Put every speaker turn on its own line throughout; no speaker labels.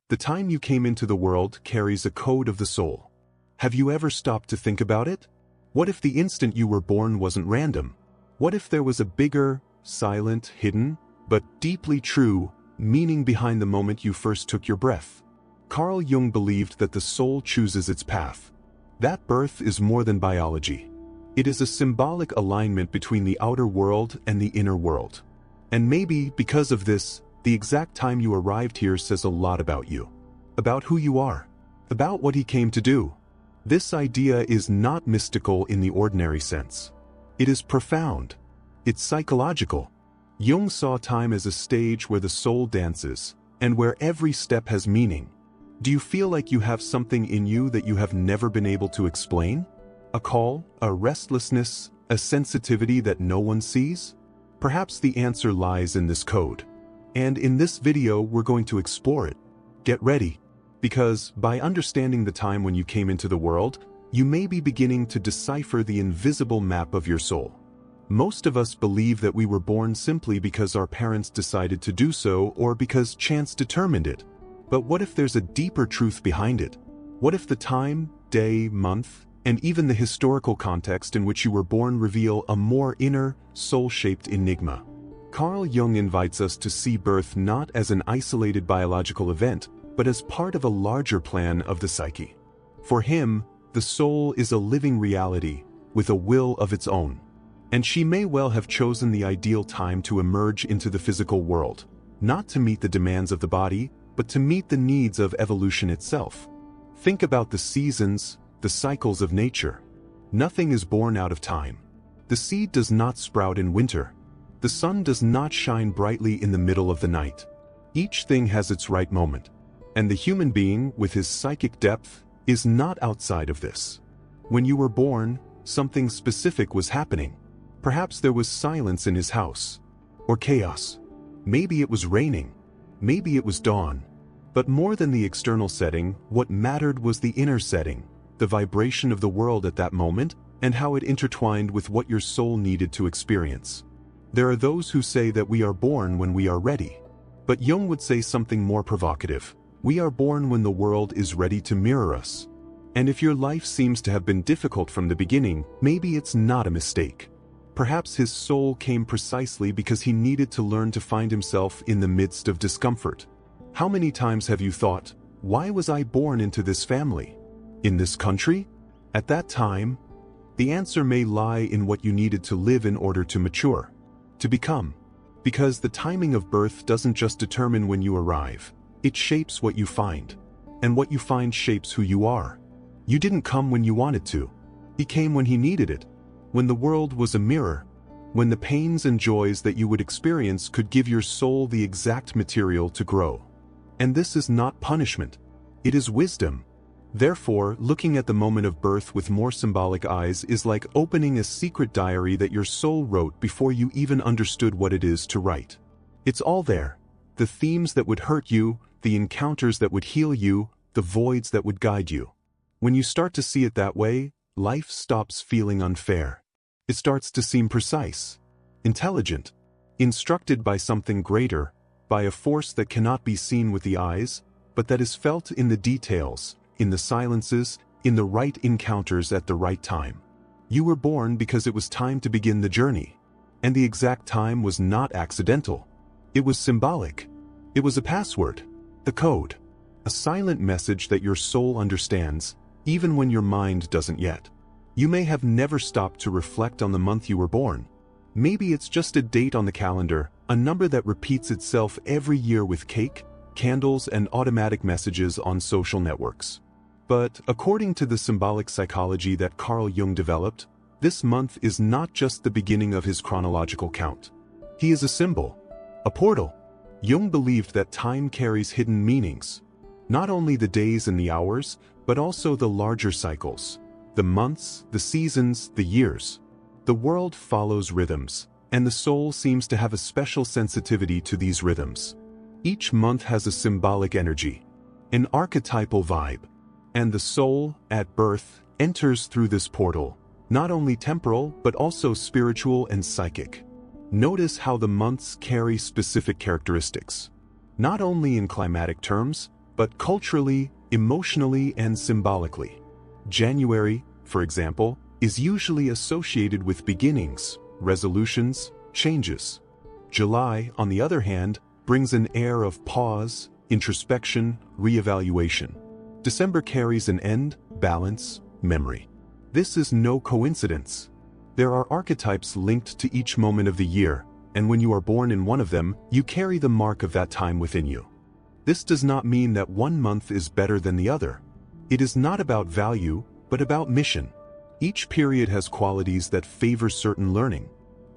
The time you came into the world carries a code of the soul. Have you ever stopped to think about it? What if the instant you were born wasn't random? What if there was a bigger, silent, hidden, but deeply true, meaning behind the moment you first took your breath? Carl Jung believed that the soul chooses its path. That birth is more than biology. It is a symbolic alignment between the outer world and the inner world. And maybe, because of this, the exact time you arrived here says a lot about you. About who you are. About what he came to do. This idea is not mystical in the ordinary sense. It is profound. It's psychological. Jung saw time as a stage where the soul dances, and where every step has meaning. Do you feel like you have something in you that you have never been able to explain? A call, a restlessness, a sensitivity that no one sees? Perhaps the answer lies in this code. And in this video we're going to explore it. Get ready, because by understanding the time when you came into the world, you may be beginning to decipher the invisible map of your soul. Most of us believe that we were born simply because our parents decided to do so or because chance determined it. But what if there's a deeper truth behind it? What if the time, day, month, and even the historical context in which you were born reveal a more inner, soul-shaped enigma? Carl Jung invites us to see birth not as an isolated biological event, but as part of a larger plan of the psyche. For him, the soul is a living reality with a will of its own. And she may well have chosen the ideal time to emerge into the physical world, not to meet the demands of the body, but to meet the needs of evolution itself. Think about the seasons, the cycles of nature. Nothing is born out of time. The seed does not sprout in winter. The sun does not shine brightly in the middle of the night. Each thing has its right moment. And the human being, with his psychic depth, is not outside of this. When you were born, something specific was happening. Perhaps there was silence in his house. Or chaos. Maybe it was raining. Maybe it was dawn. But more than the external setting, what mattered was the inner setting, the vibration of the world at that moment, and how it intertwined with what your soul needed to experience. There are those who say that we are born when we are ready. But Jung would say something more provocative. We are born when the world is ready to mirror us. And if your life seems to have been difficult from the beginning, maybe it's not a mistake. Perhaps his soul came precisely because he needed to learn to find himself in the midst of discomfort. How many times have you thought, why was I born into this family? In this country? At that time? The answer may lie in what you needed to live in order to mature, to become. Because the timing of birth doesn't just determine when you arrive, it shapes what you find. And what you find shapes who you are. You didn't come when you wanted to. He came when he needed it. When the world was a mirror. When the pains and joys that you would experience could give your soul the exact material to grow. And this is not punishment. It is wisdom. Therefore, looking at the moment of birth with more symbolic eyes is like opening a secret diary that your soul wrote before you even understood what it is to write. It's all there. The themes that would hurt you, the encounters that would heal you, the voids that would guide you. When you start to see it that way, life stops feeling unfair. It starts to seem precise, intelligent, instructed by something greater, by a force that cannot be seen with the eyes, but that is felt in the details, in the silences, in the right encounters at the right time. You were born because it was time to begin the journey. And the exact time was not accidental. It was symbolic. It was a password, the code, a silent message that your soul understands, even when your mind doesn't yet. You may have never stopped to reflect on the month you were born. Maybe it's just a date on the calendar, a number that repeats itself every year with cake, candles, and automatic messages on social networks. But according to the symbolic psychology that Carl Jung developed, this month is not just the beginning of his chronological count. He is a symbol, a portal. Jung believed that time carries hidden meanings. Not only the days and the hours, but also the larger cycles, the months, the seasons, the years. The world follows rhythms, and the soul seems to have a special sensitivity to these rhythms. Each month has a symbolic energy, an archetypal vibe, and the soul, at birth, enters through this portal, not only temporal but also spiritual and psychic. Notice how the months carry specific characteristics, not only in climatic terms, but culturally, emotionally, and symbolically. January, for example, is usually associated with beginnings, resolutions, changes. July, on the other hand, brings an air of pause, introspection, reevaluation. December carries an end, balance, memory. This is no coincidence. There are archetypes linked to each moment of the year, and when you are born in one of them, you carry the mark of that time within you. This does not mean that one month is better than the other. It is not about value, but about mission. Each period has qualities that favor certain learning,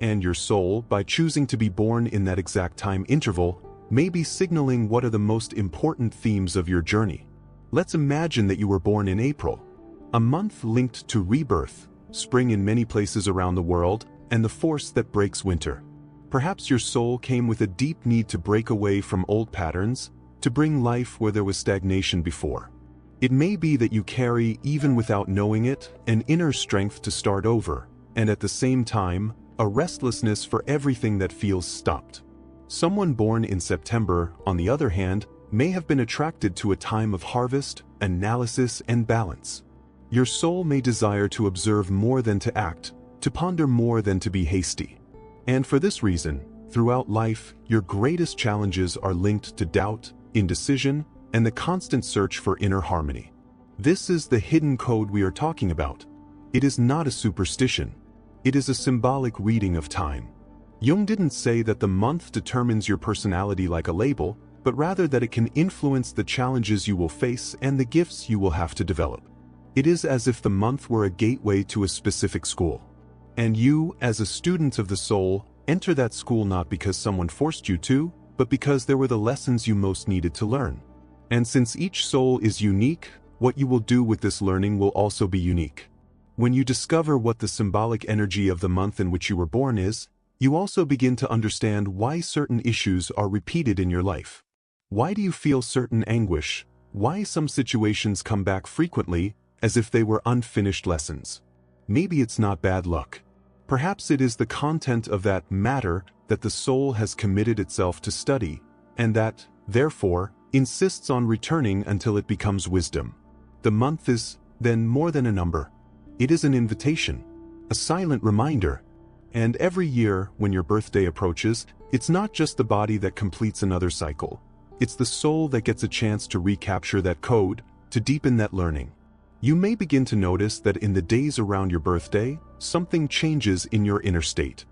and your soul, by choosing to be born in that exact time interval, may be signaling what are the most important themes of your journey. Let's imagine that you were born in April, a month linked to rebirth, spring in many places around the world, and the force that breaks winter. Perhaps your soul came with a deep need to break away from old patterns, to bring life where there was stagnation before. It may be that you carry, even without knowing it, an inner strength to start over, and at the same time, a restlessness for everything that feels stopped. Someone born in September, on the other hand, may have been attracted to a time of harvest, analysis, and balance. Your soul may desire to observe more than to act, to ponder more than to be hasty. And for this reason, throughout life, your greatest challenges are linked to doubt, indecision, and the constant search for inner harmony. This is the hidden code we are talking about. It is not a superstition. It is a symbolic reading of time. Jung didn't say that the month determines your personality like a label, but rather that it can influence the challenges you will face and the gifts you will have to develop. It is as if the month were a gateway to a specific school. And you, as a student of the soul, enter that school not because someone forced you to, but because there were the lessons you most needed to learn. And since each soul is unique, what you will do with this learning will also be unique. When you discover what the symbolic energy of the month in which you were born is, you also begin to understand why certain issues are repeated in your life. Why do you feel certain anguish? Why some situations come back frequently, as if they were unfinished lessons? Maybe it's not bad luck. Perhaps it is the content of that matter that the soul has committed itself to study, and that, therefore, insists on returning until it becomes wisdom. The month is, then, more than a number. It is an invitation, a silent reminder. And every year, when your birthday approaches, it's not just the body that completes another cycle. It's the soul that gets a chance to recapture that code, to deepen that learning. You may begin to notice that in the days around your birthday, something changes in your inner state.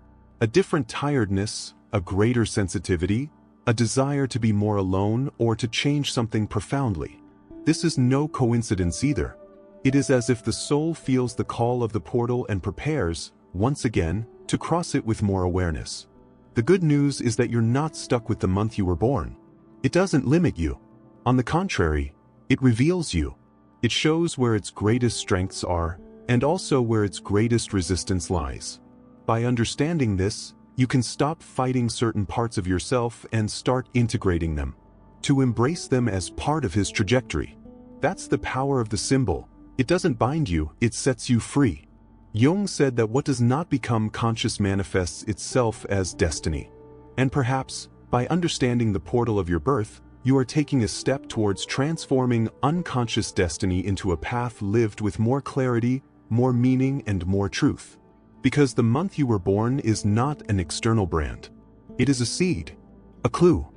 A different tiredness, a greater sensitivity, a desire to be more alone or to change something profoundly. This is no coincidence either. It is as if the soul feels the call of the portal and prepares, once again, to cross it with more awareness. The good news is that you're not stuck with the month you were born. It doesn't limit you. On the contrary, it reveals you. It shows where its greatest strengths are, and also where its greatest resistance lies. By understanding this, you can stop fighting certain parts of yourself and start integrating them, to embrace them as part of his trajectory. That's the power of the symbol. It doesn't bind you, it sets you free. Jung said that what does not become conscious manifests itself as destiny. And perhaps, by understanding the portal of your birth, you are taking a step towards transforming unconscious destiny into a path lived with more clarity, more meaning, and more truth. Because the month you were born is not an external brand. It is a seed, a clue,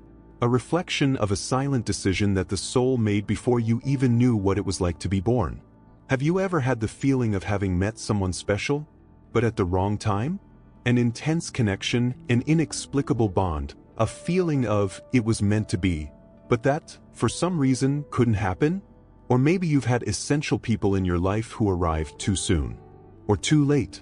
a reflection of a silent decision that the soul made before you even knew what it was like to be born. Have you ever had the feeling of having met someone special, but at the wrong time? An intense connection, an inexplicable bond, a feeling of it was meant to be, but that, for some reason, couldn't happen? Or maybe you've had essential people in your life who arrived too soon, or too late.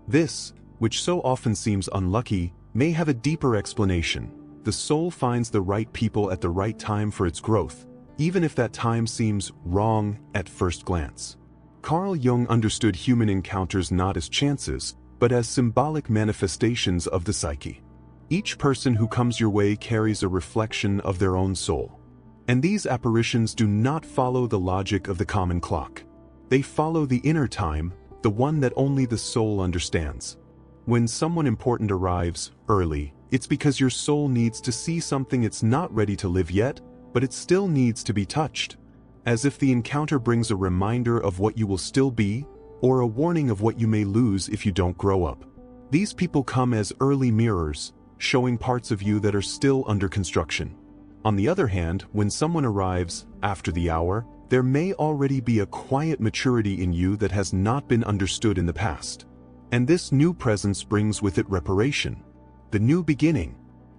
This, which so often seems unlucky, may have a deeper explanation. The soul finds the right people at the right time for its growth, even if that time seems wrong at first glance. Carl Jung understood human encounters not as chances, but as symbolic manifestations of the psyche. Each person who comes your way carries a reflection of their own soul. And these apparitions do not follow the logic of the common clock. They follow the inner time, the one that only the soul understands. When someone important arrives, early, it's because your soul needs to see something it's not ready to live yet, but it still needs to be touched, as if the encounter brings a reminder of what you will still be, or a warning of what you may lose if you don't grow up. These people come as early mirrors, showing parts of you that are still under construction. On the other hand, when someone arrives after the hour, there may already be a quiet maturity in you that has not been understood in the past. And this new presence brings with it reparation, the new beginning,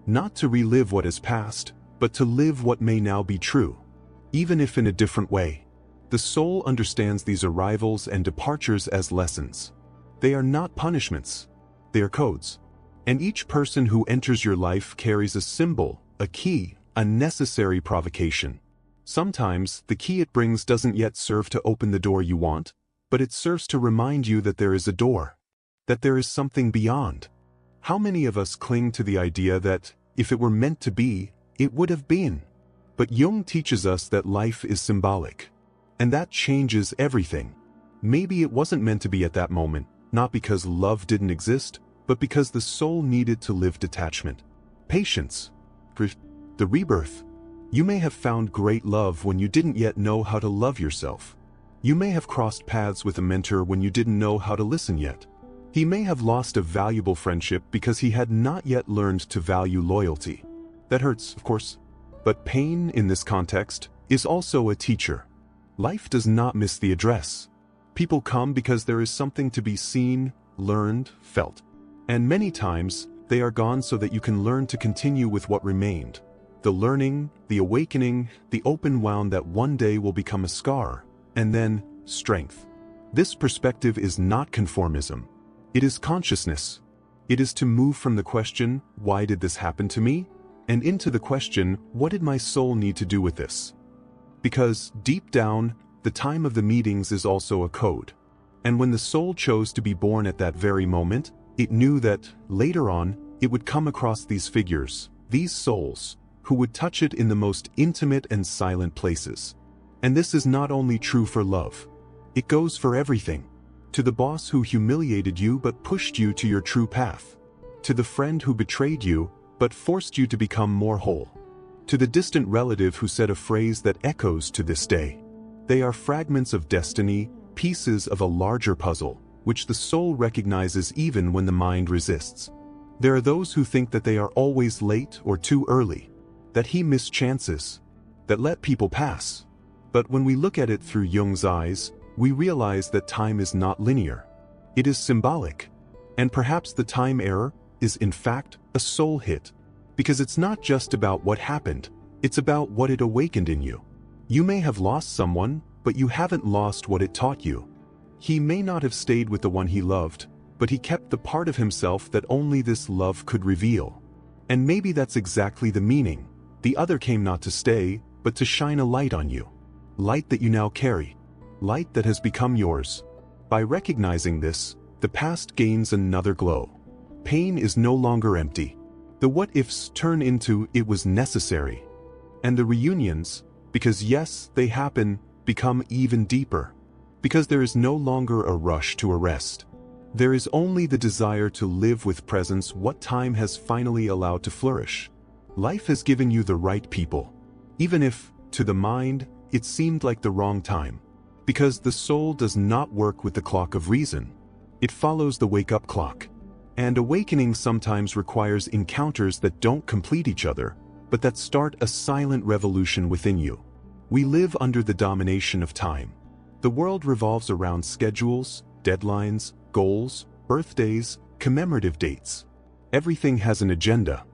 not to relive what is past, but to live what may now be true, even if in a different way. The soul understands these arrivals and departures as lessons. They are not punishments, they are codes. And each person who enters your life carries a symbol, a key, a necessary provocation. Sometimes, the key it brings doesn't yet serve to open the door you want, but it serves to remind you that there is a door, that there is something beyond. How many of us cling to the idea that, if it were meant to be, it would have been? But Jung teaches us that life is symbolic. And that changes everything. Maybe it wasn't meant to be at that moment, not because love didn't exist, but because the soul needed to live detachment. Patience. The rebirth. You may have found great love when you didn't yet know how to love yourself. You may have crossed paths with a mentor when you didn't know how to listen yet. He may have lost a valuable friendship because he had not yet learned to value loyalty. That hurts, of course. But pain, in this context, is also a teacher. Life does not miss the address. People come because there is something to be seen, learned, felt. And many times, they are gone so that you can learn to continue with what remained. The learning, the awakening, the open wound that one day will become a scar, and then, strength. This perspective is not conformism. It is consciousness. It is to move from the question, why did this happen to me? And into the question, what did my soul need to do with this? Because, deep down, the time of the meetings is also a code. And when the soul chose to be born at that very moment, it knew that, later on, it would come across these figures, these souls, who would touch it in the most intimate and silent places. And this is not only true for love. It goes for everything. To the boss who humiliated you but pushed you to your true path. To the friend who betrayed you but forced you to become more whole. To the distant relative who said a phrase that echoes to this day. They are fragments of destiny, pieces of a larger puzzle, which the soul recognizes even when the mind resists. There are those who think that they are always late or too early, that he missed chances, that let people pass. But when we look at it through Jung's eyes, we realize that time is not linear. It is symbolic. And perhaps the time error is in fact a soul hit. Because it's not just about what happened, it's about what it awakened in you. You may have lost someone, but you haven't lost what it taught you. He may not have stayed with the one he loved, but he kept the part of himself that only this love could reveal. And maybe that's exactly the meaning. The other came not to stay, but to shine a light on you. Light that you now carry. Light that has become yours. By recognizing this, the past gains another glow. Pain is no longer empty. The what-ifs turn into it was necessary. And the reunions, because yes, they happen, become even deeper. Because there is no longer a rush to arrest. There is only the desire to live with presence what time has finally allowed to flourish. Life has given you the right people, even if, to the mind, it seemed like the wrong time. Because the soul does not work with the clock of reason. It follows the wake-up clock. And awakening sometimes requires encounters that don't complete each other, but that start a silent revolution within you. We live under the domination of time. The world revolves around schedules, deadlines, goals, birthdays, commemorative dates. Everything has an agenda.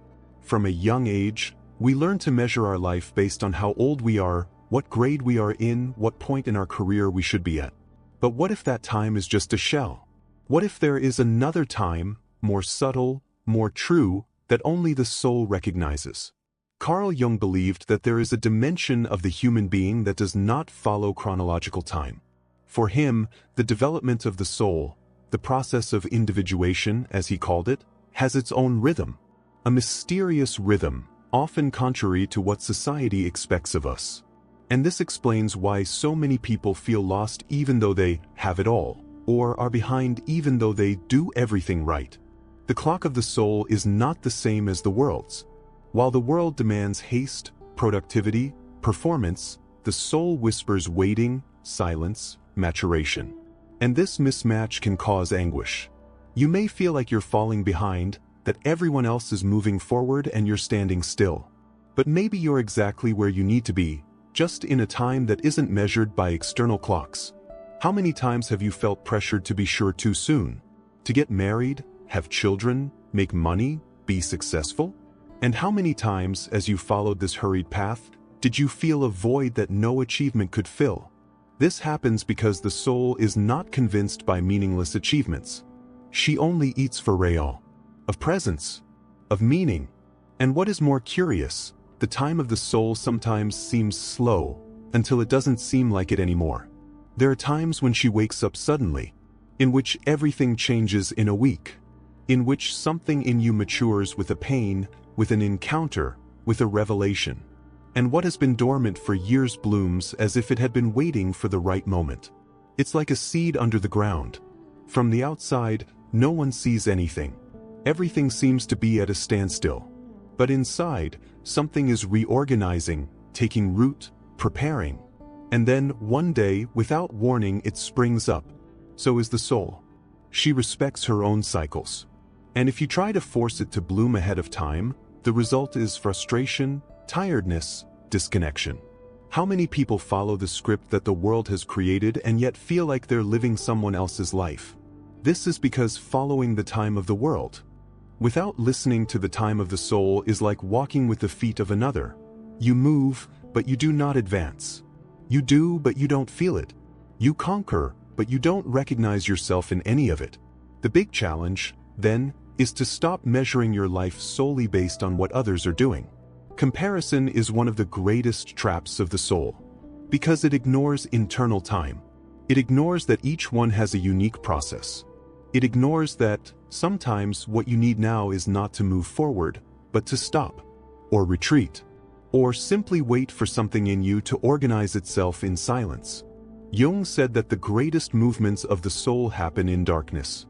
From a young age, we learn to measure our life based on how old we are, what grade we are in, what point in our career we should be at. But what if that time is just a shell? What if there is another time, more subtle, more true, that only the soul recognizes? Carl Jung believed that there is a dimension of the human being that does not follow chronological time. For him, the development of the soul, the process of individuation, as he called it, has its own rhythm. A mysterious rhythm, often contrary to what society expects of us. And this explains why so many people feel lost even though they have it all, or are behind even though they do everything right. The clock of the soul is not the same as the world's. While the world demands haste, productivity, performance, the soul whispers waiting, silence, maturation. And this mismatch can cause anguish. You may feel like you're falling behind, that everyone else is moving forward and you're standing still. But maybe you're exactly where you need to be, just in a time that isn't measured by external clocks. How many times have you felt pressured to be sure too soon? To get married, have children, make money, be successful? And how many times, as you followed this hurried path, did you feel a void that no achievement could fill? This happens because the soul is not convinced by meaningless achievements. She only eats for real, of presence, of meaning. And what is more curious, the time of the soul sometimes seems slow, until it doesn't seem like it anymore. There are times when she wakes up suddenly, in which everything changes in a week, in which something in you matures with a pain, with an encounter, with a revelation. And what has been dormant for years blooms as if it had been waiting for the right moment. It's like a seed under the ground. From the outside, no one sees anything. Everything seems to be at a standstill. But inside, something is reorganizing, taking root, preparing. And then, one day, without warning, it springs up. So is the soul. She respects her own cycles. And if you try to force it to bloom ahead of time, the result is frustration, tiredness, disconnection. How many people follow the script that the world has created and yet feel like they're living someone else's life? This is because following the time of the world, without listening to the time of the soul, is like walking with the feet of another. You move, but you do not advance. You do, but you don't feel it. You conquer, but you don't recognize yourself in any of it. The big challenge, then, is to stop measuring your life solely based on what others are doing. Comparison is one of the greatest traps of the soul, because it ignores internal time. It ignores that each one has a unique process. It ignores that sometimes what you need now is not to move forward, but to stop, or retreat, or simply wait for something in you to organize itself in silence. Jung said that the greatest movements of the soul happen in darkness,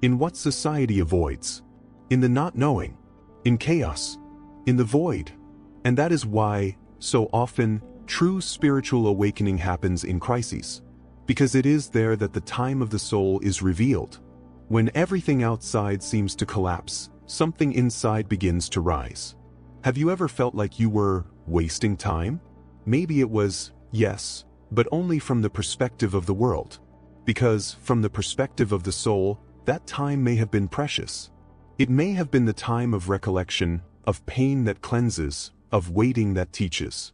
in what society avoids, in the not knowing, in chaos, in the void. And that is why, so often, true spiritual awakening happens in crises. Because it is there that the time of the soul is revealed. When everything outside seems to collapse, something inside begins to rise. Have you ever felt like you were wasting time? Maybe it was, yes, but only from the perspective of the world. Because, from the perspective of the soul, that time may have been precious. It may have been the time of recollection, of pain that cleanses, of waiting that teaches.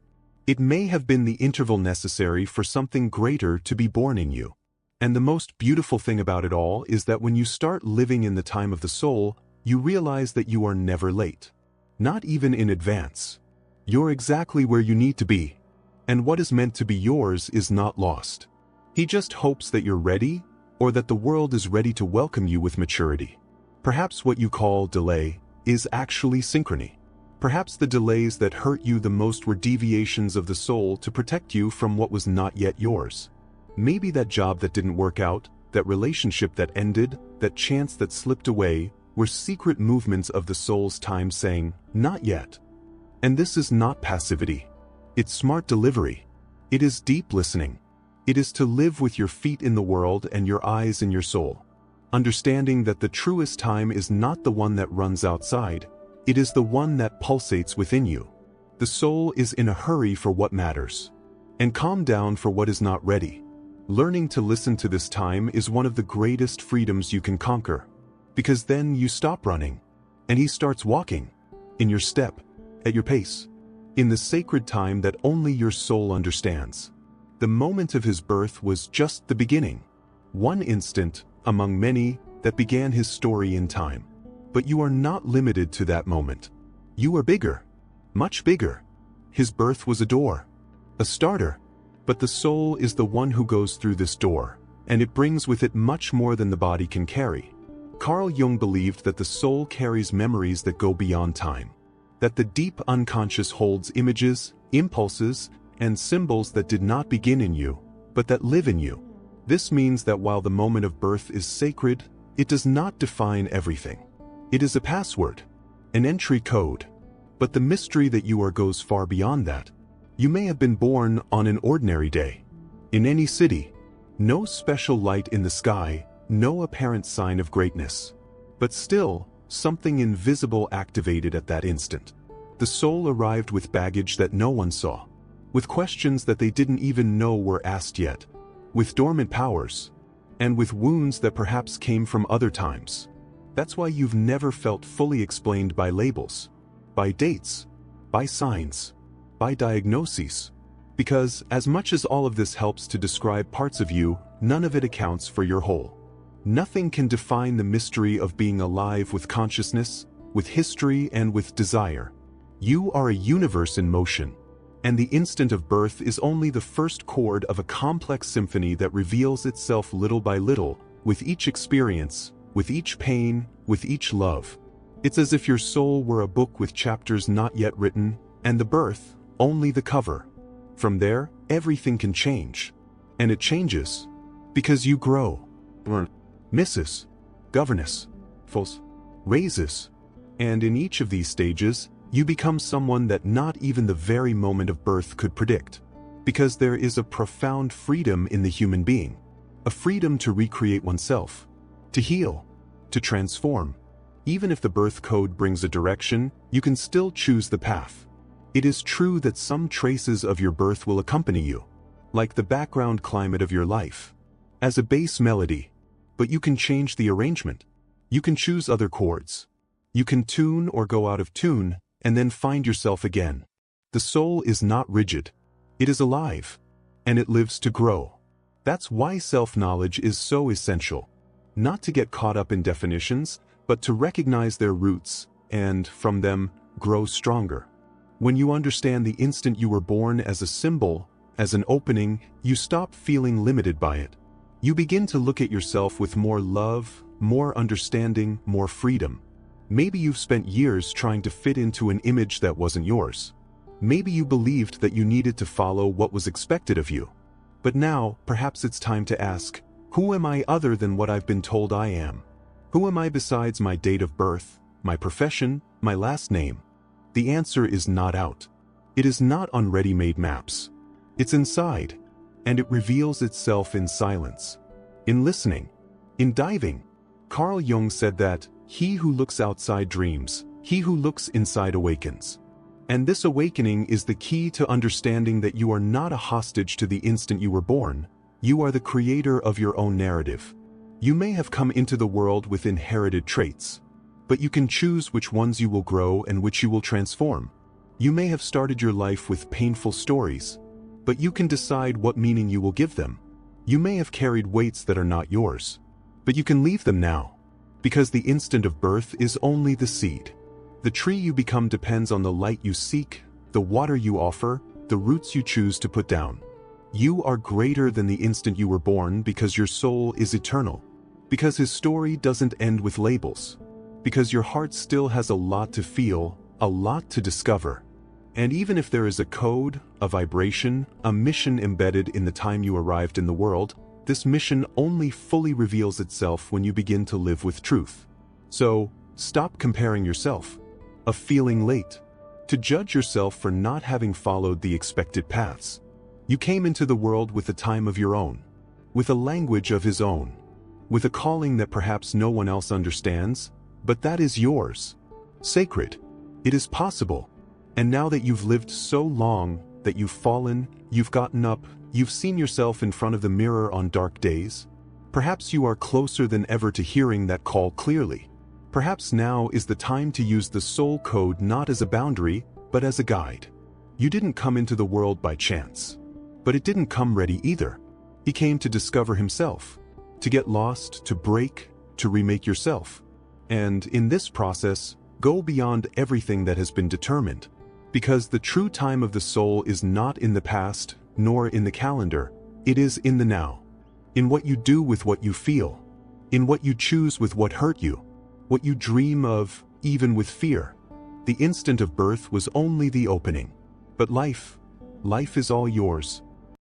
It may have been the interval necessary for something greater to be born in you. And the most beautiful thing about it all is that when you start living in the time of the soul, you realize that you are never late. Not even in advance. You're exactly where you need to be. And what is meant to be yours is not lost. He just hopes that you're ready, or that the world is ready to welcome you with maturity. Perhaps what you call delay is actually synchrony. Perhaps the delays that hurt you the most were deviations of the soul to protect you from what was not yet yours. Maybe that job that didn't work out, that relationship that ended, that chance that slipped away, were secret movements of the soul's time saying, not yet. And this is not passivity. It's smart delivery. It is deep listening. It is to live with your feet in the world and your eyes in your soul. Understanding that the truest time is not the one that runs outside. It is the one that pulsates within you. The soul is in a hurry for what matters, and calm down for what is not ready. Learning to listen to this time is one of the greatest freedoms you can conquer, because then you stop running, and he starts walking, in your step, at your pace, in the sacred time that only your soul understands. The moment of his birth was just the beginning, one instant, among many, that began his story in time. But you are not limited to that moment. You are bigger, much bigger. His birth was a door, a starter. But the soul is the one who goes through this door, and it brings with it much more than the body can carry. Carl Jung believed that the soul carries memories that go beyond time. That the deep unconscious holds images, impulses, and symbols that did not begin in you, but that live in you. This means that while the moment of birth is sacred, it does not define everything. It is a password, an entry code. But the mystery that you are goes far beyond that. You may have been born on an ordinary day. In any city. No special light in the sky, no apparent sign of greatness. But still, something invisible activated at that instant. The soul arrived with baggage that no one saw. With questions that they didn't even know were asked yet. With dormant powers. And with wounds that perhaps came from other times. That's why you've never felt fully explained by labels. By dates. By signs. By diagnoses. Because, as much as all of this helps to describe parts of you, none of it accounts for your whole. Nothing can define the mystery of being alive with consciousness, with history and with desire. You are a universe in motion. And the instant of birth is only the first chord of a complex symphony that reveals itself little by little, with each experience, with each pain, with each love. It's as if your soul were a book with chapters not yet written, and the birth, only the cover. From there, everything can change. And it changes. Because you grow. Misses. Governess. Falls. Raises. And in each of these stages, you become someone that not even the very moment of birth could predict. Because there is a profound freedom in the human being. A freedom to recreate oneself. To heal. To transform. Even if the birth code brings a direction, you can still choose the path. It is true that some traces of your birth will accompany you, like the background climate of your life, as a bass melody, but you can change the arrangement. You can choose other chords. You can tune or go out of tune, and then find yourself again. The soul is not rigid. It is alive, and it lives to grow. That's why self-knowledge is so essential. Not to get caught up in definitions, but to recognize their roots, and, from them, grow stronger. When you understand the instant you were born as a symbol, as an opening, you stop feeling limited by it. You begin to look at yourself with more love, more understanding, more freedom. Maybe you've spent years trying to fit into an image that wasn't yours. Maybe you believed that you needed to follow what was expected of you. But now, perhaps it's time to ask, who am I other than what I've been told I am? Who am I besides my date of birth, my profession, my last name? The answer is not out. It is not on ready-made maps. It's inside, and it reveals itself in silence, in listening, in diving. Carl Jung said that, "He who looks outside dreams, he who looks inside awakens." And this awakening is the key to understanding that you are not a hostage to the instant you were born. You are the creator of your own narrative. You may have come into the world with inherited traits, but you can choose which ones you will grow and which you will transform. You may have started your life with painful stories, but you can decide what meaning you will give them. You may have carried weights that are not yours, but you can leave them now, because the instant of birth is only the seed. The tree you become depends on the light you seek, the water you offer, the roots you choose to put down. You are greater than the instant you were born because your soul is eternal, because his story doesn't end with labels. Because your heart still has a lot to feel, a lot to discover. And even if there is a code, a vibration, a mission embedded in the time you arrived in the world, this mission only fully reveals itself when you begin to live with truth. So, stop comparing yourself, of feeling late, to judge yourself for not having followed the expected paths. You came into the world with a time of your own, with a language of his own, with a calling that perhaps no one else understands, but that is yours. Sacred. It is possible. And now that you've lived so long, that you've fallen, you've gotten up, you've seen yourself in front of the mirror on dark days, perhaps you are closer than ever to hearing that call clearly. Perhaps now is the time to use the soul code not as a boundary, but as a guide. You didn't come into the world by chance. But it didn't come ready either. He came to discover himself, to get lost, to break, to remake yourself. And in this process, go beyond everything that has been determined. Because the true time of the soul is not in the past, nor in the calendar, it is in the now. In what you do with what you feel. In what you choose with what hurt you. What you dream of, even with fear. The instant of birth was only the opening. But life is all yours.